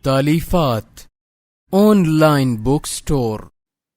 तालीफात online book store.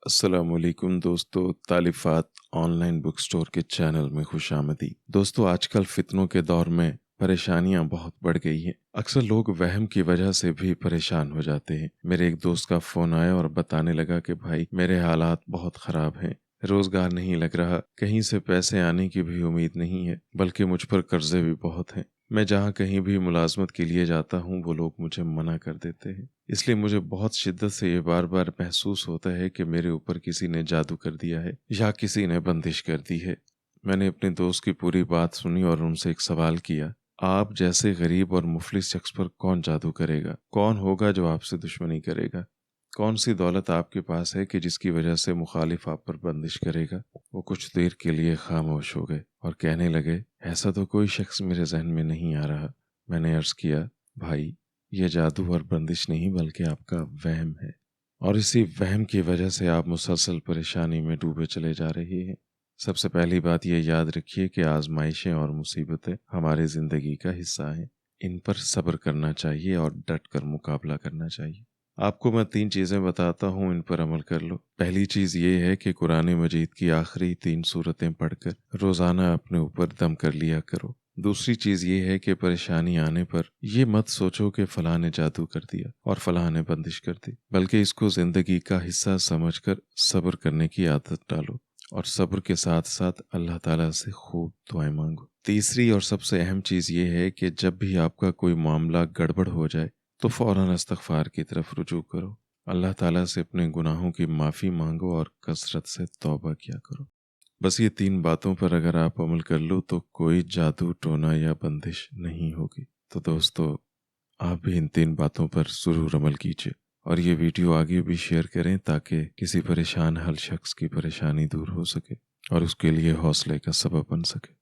अस्सलाम वालेकुम दोस्तों, तालिफात ऑनलाइन बुक स्टोर के चैनल में खुशामदी। दोस्तों, आजकल फितनों के दौर में परेशानियां बहुत बढ़ गई हैं। अक्सर लोग वहम की वजह से भी परेशान हो जाते हैं। मेरे एक दोस्त का फोन आया और बताने लगा कि भाई मेरे हालात बहुत ख़राब हैं, रोज़गार नहीं लग रहा, कहीं से पैसे आने की भी उम्मीद नहीं है, बल्कि मुझ पर कर्जे भी बहुत हैं। मैं जहाँ कहीं भी मुलाजमत के लिए जाता हूँ वो लोग मुझे मना कर देते हैं। इसलिए मुझे बहुत शिद्दत से ये बार बार महसूस होता है कि मेरे ऊपर किसी ने जादू कर दिया है या किसी ने बंदिश कर दी है। मैंने अपने दोस्त की पूरी बात सुनी और उनसे एक सवाल किया, आप जैसे गरीब और मुफलिस शख्स पर कौन जादू करेगा? कौन होगा जो आपसे दुश्मनी करेगा? कौन सी दौलत आपके पास है कि जिसकी वजह से मुखालिफ आप पर बंदिश करेगा? वो कुछ देर के लिए खामोश हो गए और कहने लगे, ऐसा तो कोई शख्स मेरे जहन में नहीं आ रहा। मैंने अर्ज किया, भाई ये जादू और बंदिश नहीं बल्कि आपका वहम है, और इसी वहम की वजह से आप मुसलसल परेशानी में डूबे चले जा रहे हैं। सबसे पहली बात ये याद रखिए कि आजमाइशें और मुसीबतें हमारी ज़िंदगी का हिस्सा हैं। इन पर सब्र करना चाहिए और डट कर मुकाबला करना चाहिए। आपको मैं 3 चीज़ें बताता हूँ, इन पर अमल कर लो। पहली चीज़ ये है कि कुरान मजीद की आखिरी 3 सूरतें पढ़कर रोज़ाना अपने ऊपर दम कर लिया करो। दूसरी चीज़ ये है कि परेशानी आने पर ये मत सोचो कि फलां ने जादू कर दिया और फलां ने बंदिश कर दी, बल्कि इसको ज़िंदगी का हिस्सा समझकर सब्र करने की आदत डालो और सब्र के साथ साथ अल्लाह ताला से खूब दुआएं मांगो। तीसरी और सबसे अहम चीज़ ये है कि जब भी आपका कोई मामला गड़बड़ हो जाए तो फ़ौरन इस्तग़फ़ार की तरफ रुजू करो। अल्लाह ताला से अपने गुनाहों की माफ़ी मांगो और कसरत से तौबा किया करो। बस ये 3 बातों पर अगर आप अमल कर लो तो कोई जादू टोना या बंदिश नहीं होगी। तो दोस्तों, आप भी इन 3 बातों पर ज़रूर अमल कीजिए और ये वीडियो आगे भी शेयर करें ताकि किसी परेशान हाल शख्स की परेशानी दूर हो सके और उसके लिए हौसले का सबब बन सके।